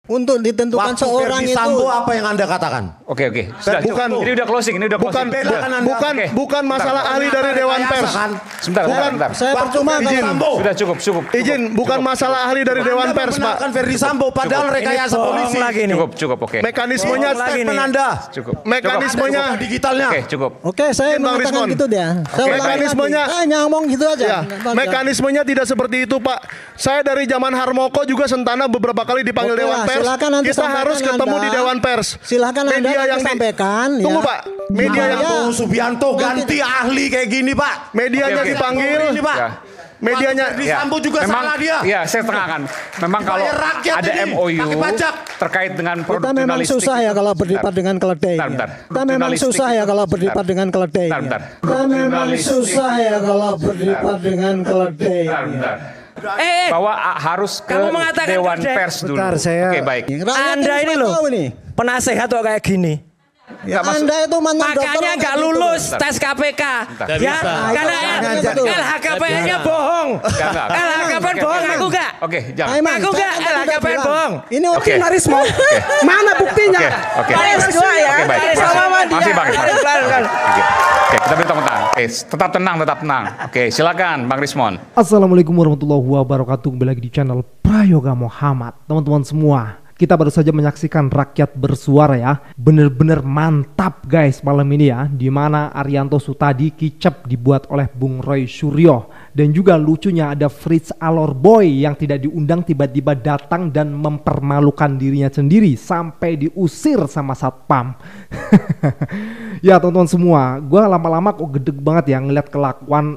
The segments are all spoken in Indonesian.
untuk ditentukan Waktu seorang Verdi itu. Sambo apa yang Anda katakan? Oke. Sudah, bukan, ini udah closing, bukan masalah ahli dari Dewan Pers. Sebentar. Saya percuma Verdi Sambo. Sudah cukup. Izin, bukan masalah ahli dari Dewan Pers, Pak. Verdi Sambo padahal rekayasa polisi. Cukup, oke. Mekanismenya Statement Anda. Cukup. Mekanismenya digitalnya. Oke, cukup. Oke, saya Bang mengatakan Rismon. gitu dia. Mekanismenya ngomong gitu aja. ya, mekanismenya tidak seperti itu, Pak. Saya dari zaman Harmoko juga Sentana beberapa kali dipanggil Oke Dewan lah, Pers. silakan nanti Kita sampaikan harus ketemu Anda. di Dewan Pers. Silakan Anda media nanti yang sampaikan, Tunggu, ya. Pak. Media yang Prabowo Subianto ganti ahli kayak gini, Pak. medianya Oke. dipanggil. Ini, Pak. Ya. Medianya Verdi Sambo juga salah dia. Iya, saya tengahkan. Memang kalau Bayar rakyat ada ini, MOU pakai pajak. terkait dengan Kita produk memang jurnalistik susah ya itu. kalau berdebat dengan keledai. Bentar. Kita memang susah ya kalau berdebat dengan keledai. Bentar. Kita memang susah ya kalau berdebat dengan keledai. Bentar. Bahwa harus ke kamu mengatakan Dewan keledai. Pers dulu. Bentar, saya- Oke, baik. Anda ini loh penasehat kok kayak gini. Ya, Anda itu mantan dokter. Makanya nggak lulus tes KPK. Ya, karena LHKPN-nya bohong. LHKPN bohong, aku nggak. Oke, jangan. Aku nggak, LHKPN bohong. Ini Oke. Rismo. Mana buktinya? Oke. Baris dua ya. Oke, baik. Baris sama dia. Masih, Bang. Baris. Oke, kita beri tepuk tangan. Tetap tenang. Oke, silakan Bang Rismon. Assalamualaikum warahmatullahi wabarakatuh. Kembali lagi di channel Prayoga Muhammad. Teman-teman semua, kita baru saja menyaksikan Rakyat Bersuara ya. Bener-bener mantap guys malam ini ya. Dimana Arianto Sutadi kicep dibuat oleh Bung Roy Suryo. Dan juga lucunya ada Fritz Alorboy yang tidak diundang tiba-tiba datang dan mempermalukan dirinya sendiri. Sampai diusir sama Satpam. Ya teman-teman semua, gue lama-lama kok gedeg banget ya ngeliat kelakuan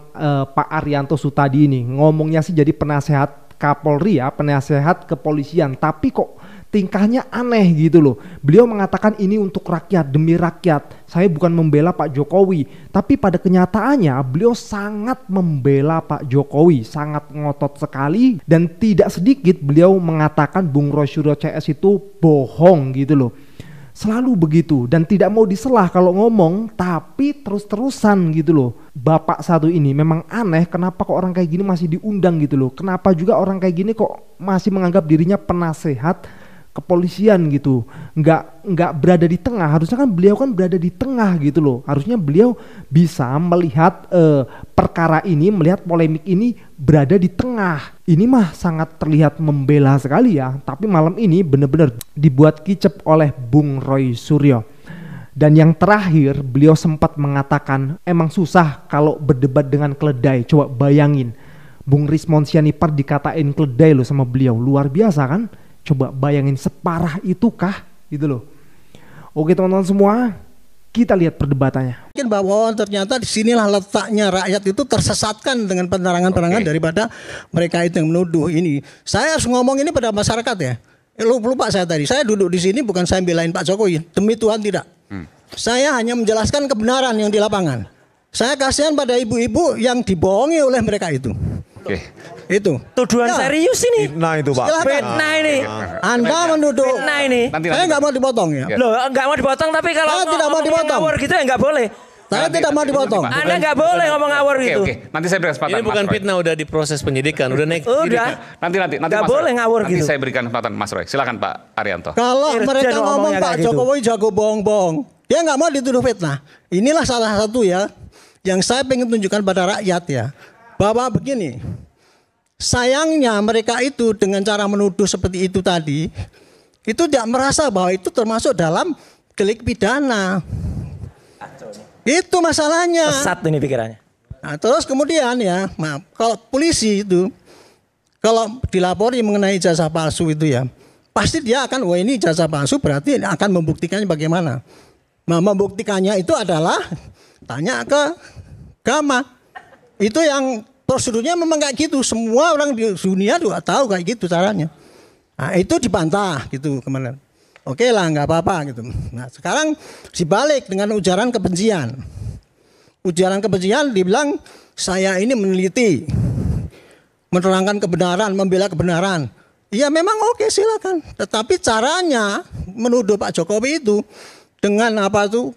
Pak Arianto Sutadi ini. Ngomongnya sih jadi penasehat Kapolri ya, penasehat kepolisian, tapi kok tingkahnya aneh gitu loh. Beliau mengatakan ini untuk rakyat, demi rakyat. Saya bukan membela Pak Jokowi, tapi pada kenyataannya beliau sangat membela Pak Jokowi, sangat ngotot sekali, dan tidak sedikit beliau mengatakan Bung Roy Suryo CS itu bohong gitu loh. Selalu begitu dan tidak mau diselah kalau ngomong, tapi terus-terusan gitu loh. Bapak satu ini memang aneh, kenapa kok orang kayak gini masih diundang gitu loh. Kenapa juga orang kayak gini kok masih menganggap dirinya penasehat kepolisian gitu. Nggak berada di tengah. Harusnya kan beliau kan berada di tengah gitu loh. Harusnya beliau bisa melihat perkara ini, melihat polemik ini berada di tengah. Ini mah sangat terlihat membela sekali ya. Tapi malam ini benar-benar dibuat kicep oleh Bung Roy Suryo. Dan yang terakhir beliau sempat mengatakan emang susah kalau berdebat dengan keledai. Coba bayangin, Bung Rismon Sianipar dikatain keledai loh sama beliau. Luar biasa kan? Coba bayangin separah itu kah? Gitu loh. Oke teman-teman semua, kita lihat perdebatannya. Mungkin bahwa ternyata disinilah letaknya rakyat itu tersesatkan dengan penerangan-penerangan daripada mereka itu yang menuduh ini. Saya harus ngomong ini pada masyarakat ya. Lupa saya tadi. Saya duduk di sini bukan saya belain Pak Jokowi. Demi Tuhan tidak. Saya hanya menjelaskan kebenaran yang di lapangan. Saya kasihan pada ibu-ibu yang dibohongi oleh mereka itu. Oke. Itu. Tuduhan serius ini. Nah itu Pak. Fitnah ini. Anda menuduh. Fitnah ini. Saya nggak mau dipotong ya. Loh, nggak mau dipotong, tapi kalau Saya tidak mau dipotong. ngawur gitu ya nggak boleh. Saya tidak mau dipotong. Anda nggak boleh ngomong ngawur gitu. Oke. Nanti saya beri kesempatan. Ini bukan Mas Roy. fitnah, udah diproses penyidikan, udah naik. Udah. Nanti Nggak Mas Roy. boleh ngawur Nanti gitu. saya berikan kesempatan Mas Roy. Silakan Pak Arianto. Kalau Irjen mereka ngomong ngomongnya Pak kayak gitu. Jokowi jago bohong-bohong, dia nggak mau dituduh fitnah. Inilah salah satu ya yang saya pengen tunjukkan pada rakyat ya, bahwa begini, sayangnya mereka itu dengan cara menuduh seperti itu tadi, itu tidak merasa bahwa itu termasuk dalam delik pidana. Itu masalahnya. Sesat ini pikirannya. Nah, terus kemudian ya, maaf, kalau polisi itu kalau dilapori mengenai ijazah palsu itu ya, pasti dia akan, wah ini ijazah palsu berarti akan membuktikannya bagaimana. Nah, membuktikannya itu adalah tanya ke agama. Itu yang prosedurnya memang kayak gitu. Semua orang di dunia juga tahu kayak gitu caranya. Nah, itu dibantah gitu kemarin. Oke lah, nggak apa-apa gitu. Nah, sekarang dibalik dengan ujaran kebencian. Ujaran kebencian dibilang saya ini meneliti, menerangkan kebenaran, membela kebenaran. Ya memang oke silakan. Tetapi caranya menuduh Pak Jokowi itu dengan apa tuh?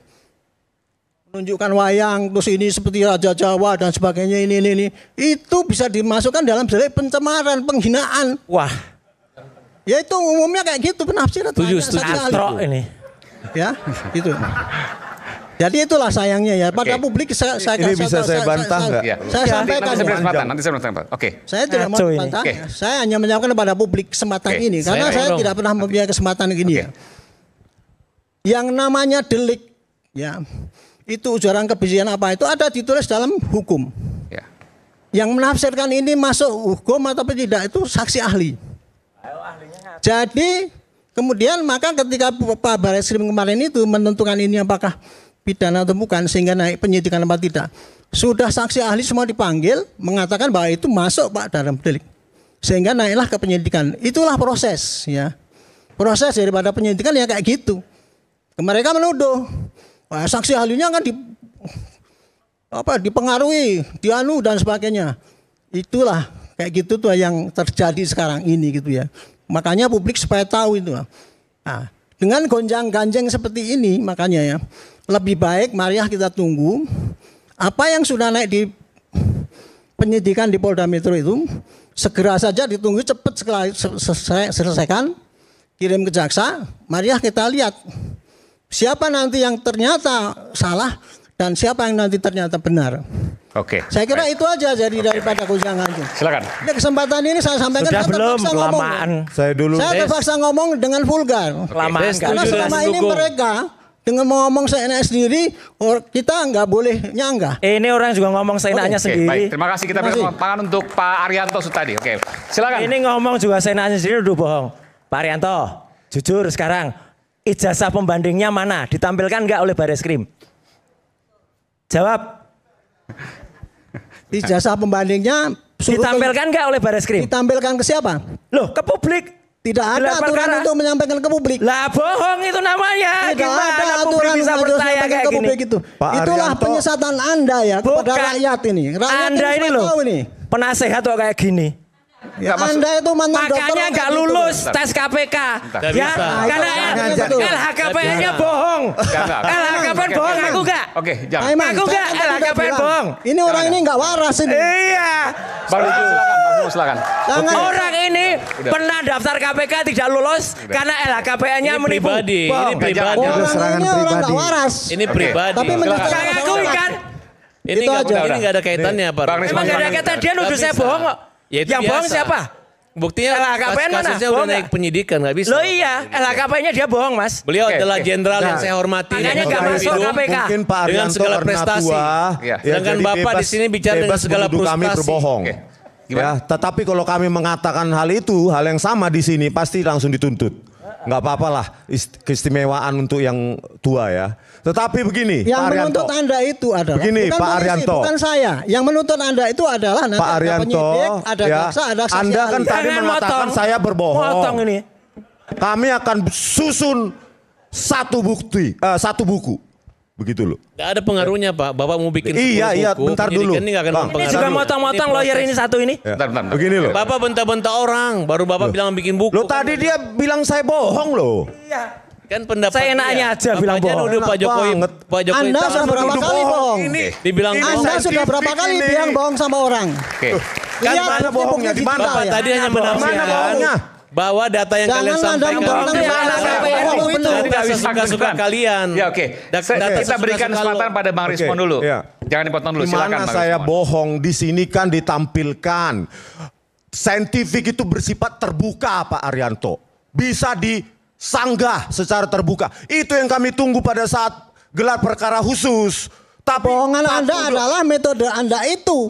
Menunjukkan wayang, terus ini seperti Raja Jawa dan sebagainya ini. Itu bisa dimasukkan dalam delik pencemaran, penghinaan. Wah. Ya itu umumnya kayak gitu penafsiran. Setuju. Astro ini. Ya, itu. Jadi itulah sayangnya ya. Pada publik saya Ini bisa saya bantah nggak? Iya. Saya sampaikan. Nanti saya kesempatan. Oke. Saya tidak mau Ngaco ini. bantah. Oke. Saya hanya menyampaikan kepada publik kesempatan Oke. ini karena saya Dong. tidak pernah mempunyai kesempatan begini ya. Yang namanya delik ya. Itu ujaran kebencian apa itu ada ditulis dalam hukum. Ya. Yang menafsirkan ini masuk hukum atau tidak itu saksi ahli. Jadi kemudian maka ketika Pak Barreskrim kemarin itu menentukan ini apakah pidana atau bukan sehingga naik penyidikan apa tidak. Sudah saksi ahli semua dipanggil mengatakan bahwa itu masuk Pak dalam delik. Sehingga naiklah ke penyidikan. Itulah proses ya. Proses daripada penyidikan ya kayak gitu. Mereka menuduh wah, saksi ahlinya kan dipengaruhi, dianu dan sebagainya. Itulah kayak gitu tuh yang terjadi sekarang ini gitu ya. Makanya publik supaya tahu itu. Nah, dengan gonjang-ganjing seperti ini makanya ya lebih baik marilah kita tunggu apa yang sudah naik di penyidikan di Polda Metro itu segera saja ditunggu cepat selesaikan kirim ke jaksa. Marilah kita lihat siapa nanti yang ternyata salah dan siapa yang nanti ternyata benar. Oke. Saya kira itu aja jadi daripada gonjang-ganjing. Silakan. Ini kesempatan ini saya sampaikan. Sudah saya belum terpaksa ngomong. kelamaan. Saya terpaksa ngomong dengan vulgar. Kelamaan Karena kan. selama ini mereka dengan mau ngomong seenaknya sendiri, kita nggak boleh nyanggah. Ini orang juga ngomong seenaknya Oke, sendiri. baik. Terima kasih kita berikan tangan untuk Pak Arianto tadi. Oke. Silakan. Ini ngomong juga seenaknya sendiri udah bohong. Pak Arianto, jujur sekarang ijazah pembandingnya mana? Ditampilkan nggak oleh Barreskrim? Jawab. Ijazah pembandingnya Ditampilkan nggak oleh Barreskrim? ditampilkan ke siapa? Loh, ke publik. Tidak ada Gelar aturan perkara. untuk menyampaikan ke publik. Lah bohong itu namanya. Tidak Gimana ada publik aturan bisa untuk percaya menyampaikan kayak ke gini? publik itu. Pak Itulah Arianto. penyesatan Anda ya kepada Bukan. rakyat ini. Rakyat Anda ini supaya loh, tahu ini. penasehat kok kayak gini. Ya, Anda itu mantan dokter. Makanya nggak lulus tes KPK. Ya, karena LHKPN-nya bohong. LHKPN bohong, aku nggak. Oke, jangan. Aiman, Aku saya nggak, kan tidak LHKPN bilang. bohong. Ini orang ini nggak waras ini. Iya. Baru itu silakan. Jangan. Orang ini pernah daftar KPK tidak lulus karena LHKPN-nya Ini menipu. pribadi, Bohong. ini pribadi. Orang ini orang nggak waras. Ini pribadi. Tapi menurut Saya akui kan. Ini Itu nggak aja. ini nggak ada kaitannya Pak. Bang Risman, Emang nggak ada Bang. kata dia nuduh Nggak saya bisa. bohong kok. Ya, itu Yang bohong biasa. siapa? Buktinya LHKPN mana? kasusnya Bohong udah naik nggak? penyidikan nggak bisa. Loh iya, LHKPN-nya dia bohong mas. Beliau Oke, adalah oke. jenderal yang saya hormati. Makanya yang nggak saya masuk hidup. KPK. Mungkin Pak Dengan Arianto segala karena prestasi. tua, Iya. Sedangkan jadi Bapak di sini bicara dengan bebas segala menuduh kami frustasi. berbohong. Oke. Gimana? Ya, tetapi kalau kami mengatakan hal itu, hal yang sama di sini pasti langsung dituntut. Nggak apa-apa lah keistimewaan untuk yang tua ya. Tetapi begini, Yang Pak Arianto. menuntut Anda itu adalah Begini, bukan Pak polisi, Arianto. bukan saya. Yang menuntut Anda itu adalah nanti Pak ada Arianto, penyidik, ada ya, jaksa, ada saksi Anda kan ahli. tadi Jangan mengatakan motong. saya berbohong. Motong ini. Kami akan susun satu buku. Begitu loh. Nggak ada pengaruhnya Pak. Bapak mau bikin Iya, 10 iya, buku, bentar penyidikan dulu. Ini nggak akan Bang. Ini mempengaruhi. juga dulu. motong-motong Ini lawyer proses. ini satu ini. Bentar. Begini loh. Bapak bentak-bentak orang, baru Bapak bilang bikin buku. Lo tadi dia bilang saya bohong loh. Kan pendapat Saya enaknya dia. aja Bapak bilang aja bohong. nuduh Pak Enak Jokowi. banget. Pak Jokowi Anda tahu sudah berapa nuduh kali bohong? Ini Dibilang ini bohong. Anda sudah scientific berapa kali ini. bilang bohong sama orang? Oke. Kan Lihat mana bohongnya? Di mana? Bapak tadi hanya Mana menafsirkan bohongnya? bahwa data yang kalian Jangan Anda sampaikan membantah Di mana saya KPN bohong itu? benar. Data sesuka-suka kalian. Ya oke. Kita berikan kesempatan pada Bang Oke, Rismon dulu. iya. Jangan dipotong dulu. Di Silakan mana Bang saya Rismon. bohong? Di sini kan ditampilkan. Saintifik itu bersifat terbuka Pak Arianto. Bisa disanggah secara terbuka. Itu yang kami tunggu pada saat gelar perkara khusus. Tapi Bohongan Anda adalah metode Anda itu.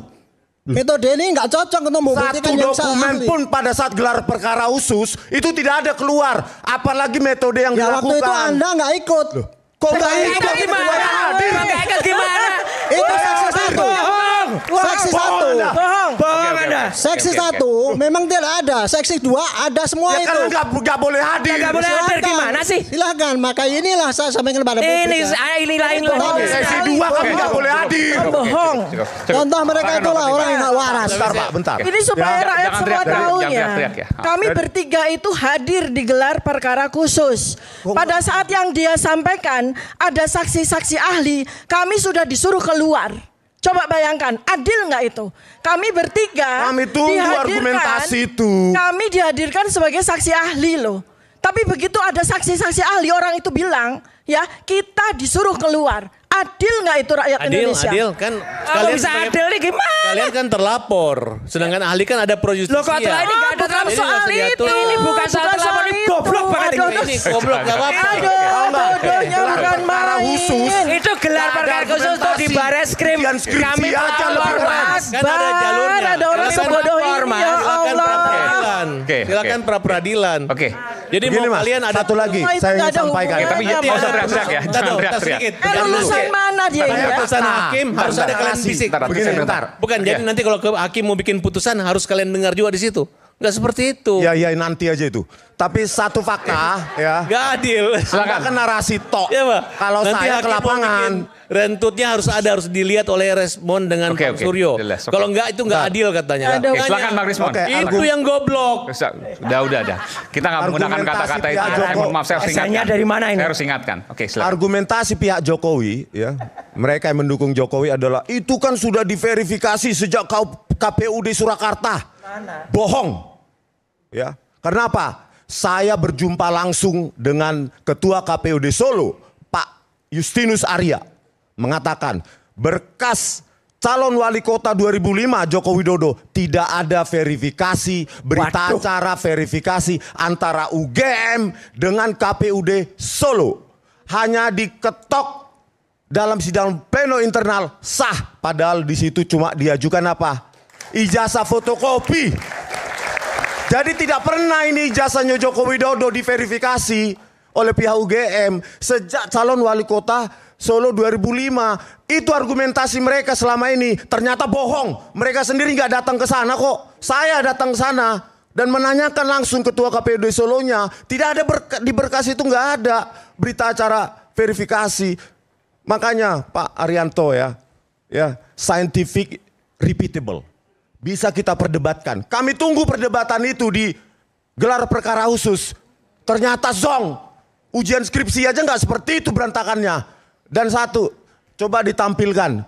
Metode ini nggak cocok untuk membuktikan satu yang dokumen ahli. pun pada saat gelar perkara khusus itu tidak ada keluar. Apalagi metode yang Ya dilakukan. waktu itu Anda nggak ikut. Kok nggak Nggak ikut? ikut gimana? Nggak ikut gimana? Itu saksi satu. Bohong. Seksi satu. Bohong. Bohong Anda. Seksi satu memang tidak ada. Seksi dua ada semua Ya itu. kan nggak boleh hadir. Nggak boleh hadir gimana sih? Silakan. Maka inilah saya sampaikan kepada publik. Ini ya. ini lain Bohong. lagi. Sesi 2 kami nggak boleh hadir. Bohong. Contoh mereka itulah orang yang nggak waras. Bentar Pak, bentar. Ini supaya Ya, rakyat jangan semua teriak-teriak, tahu jangan ya. teriak-teriak ya. Kami bertiga itu hadir di gelar perkara khusus. Pada saat yang dia sampaikan ada saksi-saksi ahli, kami sudah disuruh keluar. Coba bayangkan, adil nggak itu? Kami bertiga Kami tunggu argumentasi itu. Kami dihadirkan sebagai saksi ahli loh. Tapi begitu ada saksi-saksi ahli, orang itu bilang, ya kita disuruh keluar. Adil nggak itu rakyat Indonesia? Adil kan. Kalau bisa adil nih gimana? Kalian kan terlapor. Sedangkan ahli kan ada pro justisia. Loh kok telah ini gak ada bukan soal itu. Ini bukan soal terlapor, ini goblok banget Ini goblok gak apa-apa. Bodohnya bukan main. khusus. Itu gelar perkara khusus tuh di Bareskrim. Sekian skripsi Kami aja lebih keras. Kan ada jalurnya. Ada orang Silakan sebodoh ini, lapor, Mas. ya Silakan Allah. pra-peradilan. Oke, Silakan oke. pra-peradilan. Oke. Jadi Begini, mau Mas, kalian ada satu lagi Semua itu saya nggak ingin ada sampaikan. hubungannya. Tapi nggak usah teriak-teriak ya. Jangan teriak-teriak. Lulusan mana dia Kayak ya? putusan hakim harus ada kalian bisik. Begini, bentar. Bukan, jadi nanti kalau hakim mau bikin putusan harus kalian dengar juga di situ. Enggak seperti itu. Ya nanti aja itu. Tapi satu fakta ya. Enggak adil. Silakan kan narasi tok. Ya, Pak. Kalau Nanti saya ke hakim mau lapangan, bikin rentutnya harus dilihat oleh respon dengan Oke, Pak oke. Suryo. Jelas, oke. Kalau enggak itu enggak adil katanya. Oke, silakan Bang Rismon. Oke, Itu yang goblok. Udah. Kita nggak menggunakan Argumentasi kata-kata itu. pihak Jokowi. Maaf, saya harus Asalnya ingatkan. dari mana ini? Saya harus ingatkan. Oke, silakan. argumentasi pihak Jokowi ya, mereka yang mendukung Jokowi adalah itu kan sudah diverifikasi sejak KPUD Surakarta. Bohong. Ya. Kenapa? Saya berjumpa langsung dengan Ketua KPUD Solo, Pak Justinus Arya, mengatakan berkas calon wali kota 2005 Joko Widodo tidak ada verifikasi, berita acara verifikasi antara UGM dengan KPUD Solo. Hanya diketok dalam sidang pleno internal sah, padahal di situ cuma diajukan apa? Ijazah fotokopi. Jadi tidak pernah ini ijazahnya Joko Widodo diverifikasi oleh pihak UGM sejak calon wali kota Solo 2005. Itu argumentasi mereka selama ini. Ternyata bohong. Mereka sendiri nggak datang ke sana kok. Saya datang ke sana dan menanyakan langsung ketua KPUD Solonya. Tidak ada di berkas itu nggak ada berita acara verifikasi. Makanya Pak Arianto ya scientific repeatable. Bisa kita perdebatkan. Kami tunggu perdebatan itu di gelar perkara khusus. Ternyata zong. Ujian skripsi aja nggak seperti itu berantakannya. Dan satu, coba ditampilkan.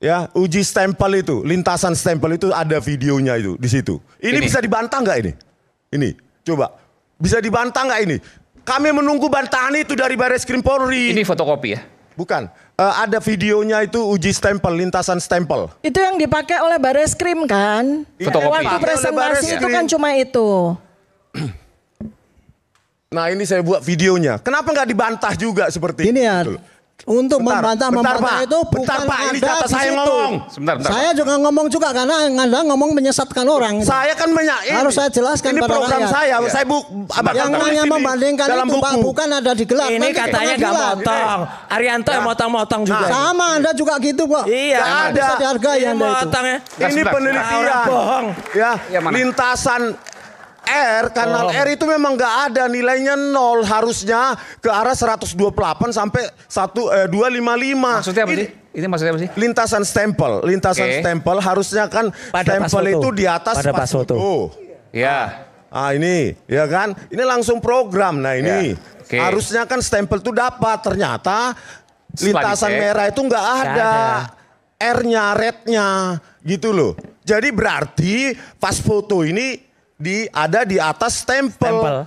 Ya, uji stempel itu, lintasan stempel itu ada videonya itu di situ. Ini bisa dibantah nggak ini? Ini, coba. Bisa dibantah nggak ini? Kami menunggu bantahan itu dari Bareskrim Polri. Ini fotokopi ya? Bukan. Ada videonya itu uji stempel, lintasan stempel. Itu yang dipakai oleh Bareskrim kan? Fotokopi. Waktu Dipakai oleh presentasi Bareskrim. itu kan cuma itu. Nah ini saya buat videonya. Kenapa nggak dibantah juga seperti Ini ya, itu? untuk Bentar, membantah Pak. itu Bentar, bukan Pak. Ini ada jatah di saya situ. ngomong. Sebentar. Saya juga ngomong juga karena Anda ngomong menyesatkan orang. Saya kan Harus saya jelaskan ini pada program rakyat. saya. Saya Yang hanya membandingkan dalam itu buku. Pak, bukan ada di gelar. Ini Nanti katanya gak pengadilan. motong. Arianto yang motong-motong juga. Sama Anda juga gitu kok. Iya. Nggak ada. Bisa dihargai Ini Anda itu. motongnya. Ini Sebentar. penelitian. Orang bohong. Ya, Ya, mana? lintasan R, kanal R itu memang nggak ada nilainya 0, harusnya ke arah 128 sampai 255. Maksudnya apa sih? Ini maksudnya apa sih? Lintasan stempel, Oke. stempel harusnya kan Pada pas stempel foto. itu di atas Pada pas pas foto. Ya. Ah ini, ya kan? Ini langsung program. Nah ini, Ya. Oke. harusnya kan stempel itu dapat. Ternyata Setelah lintasan dicek. merah itu nggak ada. R-nya, red-nya, gitu loh. Jadi berarti pas foto ini ada di atas stempel.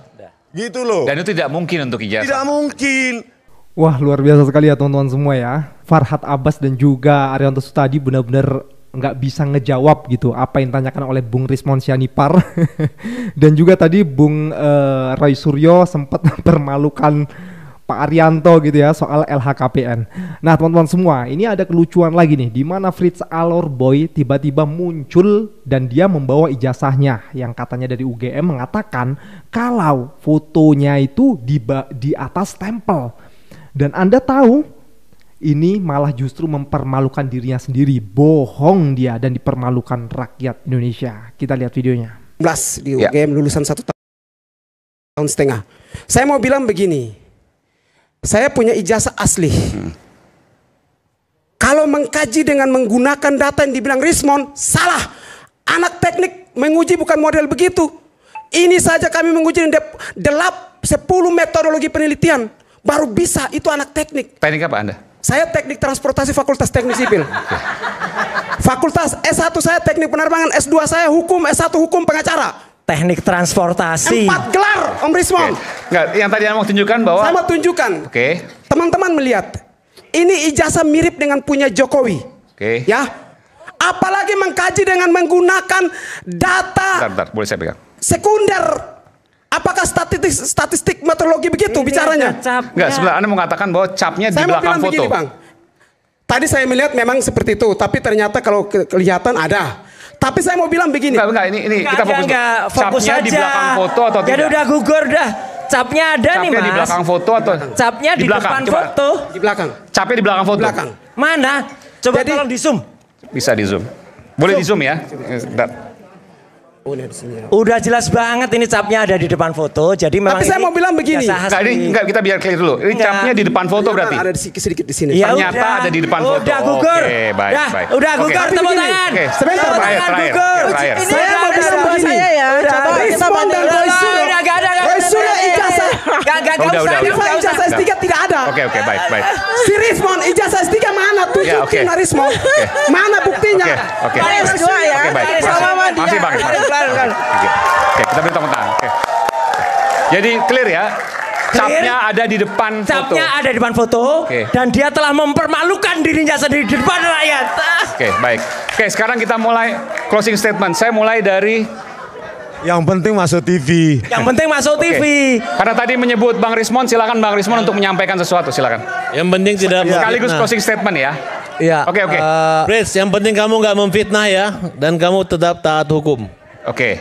Gitu loh. Dan itu tidak mungkin untuk ijazah. Tidak mungkin. Wah, luar biasa sekali ya teman-teman semua ya. Farhad Abbas dan juga Arianto Sutadi benar-benar nggak bisa ngejawab gitu apa yang ditanyakan oleh Bung Rismon Sianipar. Dan juga tadi Bung Roy Suryo sempat mempermalukan Pak Arianto gitu ya soal LHKPN. Nah teman-teman semua, ini ada kelucuan lagi nih, di mana Fritz Alorboy tiba-tiba muncul dan dia membawa ijazahnya yang katanya dari UGM mengatakan kalau fotonya itu di atas stempel. Dan Anda tahu ini malah justru mempermalukan dirinya sendiri, bohong dia dan dipermalukan rakyat Indonesia. Kita lihat videonya. Di UGM lulusan 1 tahun setengah. Saya mau bilang begini. Saya punya ijazah asli. Kalau mengkaji dengan menggunakan data yang dibilang Rismon, salah. Anak teknik menguji bukan model begitu. Ini saja kami menguji 10 metodologi penelitian. Baru bisa, itu anak teknik. Teknik apa Anda? Saya teknik transportasi Fakultas Teknik Sipil. Fakultas S1 saya teknik penerbangan, S2 saya hukum, S1 hukum pengacara. Teknik transportasi. 4 gelar, Om Rismon. Enggak, yang tadi Anda mau tunjukkan bahwa... Saya mau tunjukkan. Oke. Teman-teman melihat. Ini ijazah mirip dengan punya Jokowi. Oke. Ya. Apalagi mengkaji dengan menggunakan data Bentar, boleh saya pegang. sekunder. Apakah statistik meteorologi begitu bicaranya? Enggak, sebentar, Anda mengatakan bahwa capnya di Saya mau belakang bilang foto. begini, Bang. Tadi saya melihat memang seperti itu, tapi ternyata kalau kelihatan ada. Tapi saya mau bilang begini. Enggak, ini kita fokus. Fokus Capnya aja. di belakang foto atau Jadi tidak? udah gugur dah. Capnya ada nih, Mas. Capnya di belakang foto atau? Capnya di belakang, depan coba. foto. Di belakang. Capnya di belakang foto. Belakang. Mana? Coba Jadi- tolong di zoom. Bisa di zoom. Boleh di zoom ya? Bentar. Udah jelas banget ini capnya ada di depan foto. Jadi memang Tapi saya ini mau bilang begini. jasa Enggak, ini asli. enggak, kita biar clear dulu. Ini Enggak. capnya di depan foto berarti. Ada sedikit di sini. Ya Ternyata udah. ada di depan foto. Udah gugur. Oke, baik, Dah, baik. Udah Oke. gugur, Tapi tepuk begini. tangan. Oke, Sebentar, Tepuk terakhir, tangan, terakhir, gugur. terakhir. Ini Saya mau ada bilang Coba begini. saya ya. Udah, Coba kita Rismon dan bandingkan. Roy Suryo. Udah, gak ada. Roy Suryo ijazah. Gak Udah, usah. udah. Ijazah S3 tidak ada. Oke, baik, baik. Si Rismon ijazah S3 mana? Ya, oke. Tunjukin Rismon. Mana buktinya? Oke. Baris dua ya. Oke, baik. Baris sama dia. Masih, Bang. Oke, kita beri tepuk tangan. Oke. Jadi clear ya. Capnya ada di depan foto. Capnya ada di depan foto. Oke. Dan dia telah mempermalukan dirinya sendiri di depan rakyat. Oke, baik. Oke, sekarang kita mulai closing statement. Saya mulai dari Yang penting masuk TV. Yang penting masuk Oke. TV. Karena tadi menyebut Bang Rismon, silakan Bang Rismon untuk menyampaikan sesuatu, silakan. Yang penting tidak Sekaligus memfitnah. closing statement ya. Iya. Oke, oke. Prince, yang penting kamu nggak memfitnah ya, dan kamu tetap taat hukum. Oke.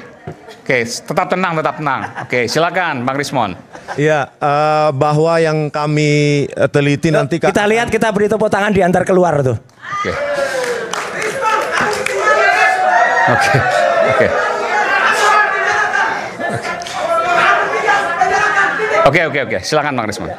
Oke, tetap tenang, tetap tenang. Oke, silakan Bang Rismon. Iya, bahwa yang kami teliti nanti Kita lihat, kita beri tepuk tangan di antar keluar tuh. Oke. Oke. Oke. Oke. Silakan Bang Rismon.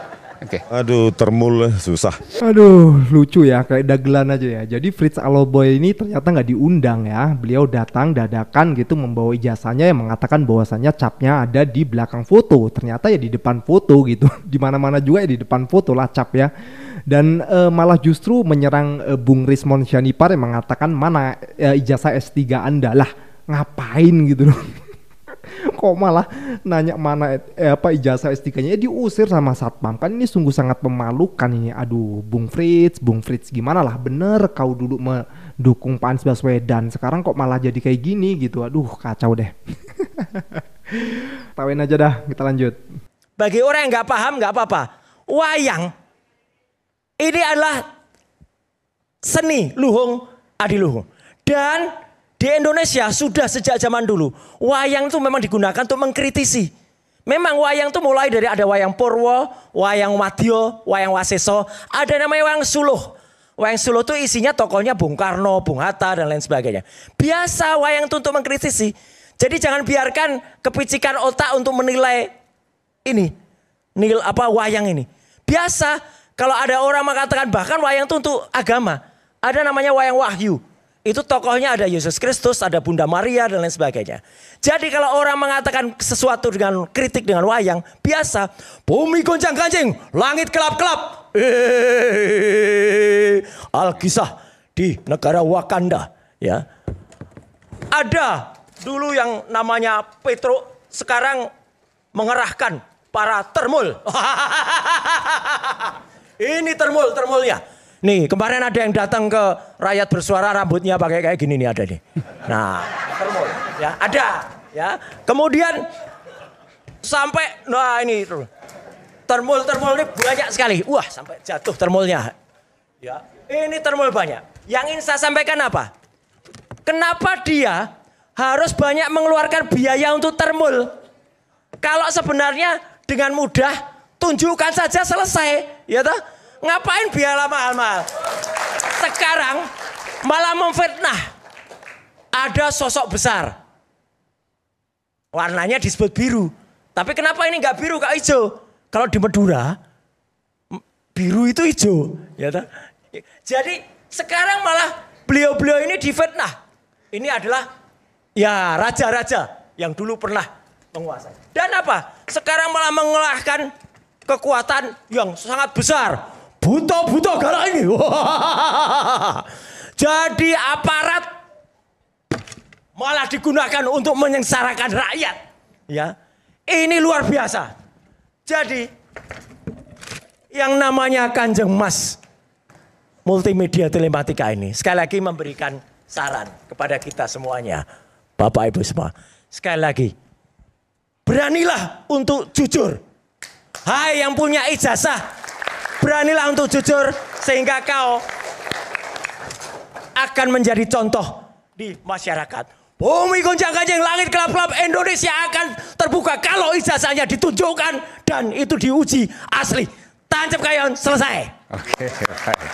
Oke. Aduh, termul susah. Aduh, lucu ya, kayak dagelan aja ya. Jadi Fritz Aloboy ini ternyata nggak diundang ya. Beliau datang dadakan gitu membawa ijazahnya yang mengatakan bahwasannya capnya ada di belakang foto. Ternyata ya di depan foto gitu. Di mana-mana juga ya di depan foto lah cap ya. Dan malah justru menyerang Bung Rismon Syanipar yang mengatakan mana ijazah S3 Anda lah. Ngapain gitu loh. Kok malah nanya mana ijazah S3-nya, diusir sama satpam. Kan ini sungguh sangat memalukan ini. Aduh, Bung Fritz gimana lah, bener kau dulu mendukung Pak Anies Baswedan, sekarang kok malah jadi kayak gini gitu. Aduh, kacau deh. Tawain aja dah, kita lanjut. Bagi orang yang nggak paham nggak apa-apa. Wayang ini adalah seni luhung adiluhung. Dan di Indonesia sudah sejak zaman dulu wayang itu memang digunakan untuk mengkritisi. Memang wayang itu mulai dari ada wayang Purwo, wayang Wadya, wayang Waseso, ada namanya wayang Suluh. Wayang Suluh itu isinya tokohnya Bung Karno, Bung Hatta dan lain sebagainya. Biasa wayang itu untuk mengkritisi. Jadi jangan biarkan kepicikan otak untuk menilai ini, wayang ini. Biasa kalau ada orang mengatakan bahkan wayang itu untuk agama. Ada namanya wayang Wahyu. Itu tokohnya ada Yesus Kristus, ada Bunda Maria dan lain sebagainya. Jadi kalau orang mengatakan sesuatu dengan kritik dengan wayang, biasa. Bumi goncang-ganjing, langit kelap-kelap. Alkisah di negara Wakanda. Ya, ada dulu yang namanya Petro, sekarang mengerahkan para termul. Ini termulnya. Nih kemarin ada yang datang ke Rakyat Bersuara rambutnya pakai kayak gini nih ada nih. Nah termul ya ada ya. Kemudian sampai ini termul ini banyak sekali. Wah sampai jatuh termulnya. Ya ini termul banyak. Yang ingin saya sampaikan apa? Kenapa dia harus banyak mengeluarkan biaya untuk termul? Kalau sebenarnya dengan mudah tunjukkan saja selesai, ya toh? Ngapain biaya mahal-mahal? Sekarang malah memfitnah. Ada sosok besar. Warnanya disebut biru. Tapi kenapa ini nggak biru, kak hijau? Kalau di Madura, biru itu hijau. Ya toh? Jadi sekarang malah beliau-beliau ini difitnah. Ini adalah ya raja-raja yang dulu pernah menguasai. Dan apa? Sekarang malah mengalahkan kekuatan yang sangat besar. Buto galak ini. Jadi aparat malah digunakan untuk menyengsarakan rakyat. Ya, ini luar biasa. Jadi yang namanya Kanjeng Mas Multimedia Telematika ini sekali lagi memberikan saran kepada kita semuanya, Bapak Ibu semua. Sekali lagi, beranilah untuk jujur. Hai yang punya ijazah, beranilah untuk jujur sehingga kau akan menjadi contoh di masyarakat. Bumi gonjang-ganjing, langit gelap-gelap, Indonesia akan terbuka kalau ijazahnya ditunjukkan dan itu diuji asli. Tancap kayon, selesai. Oke, baik.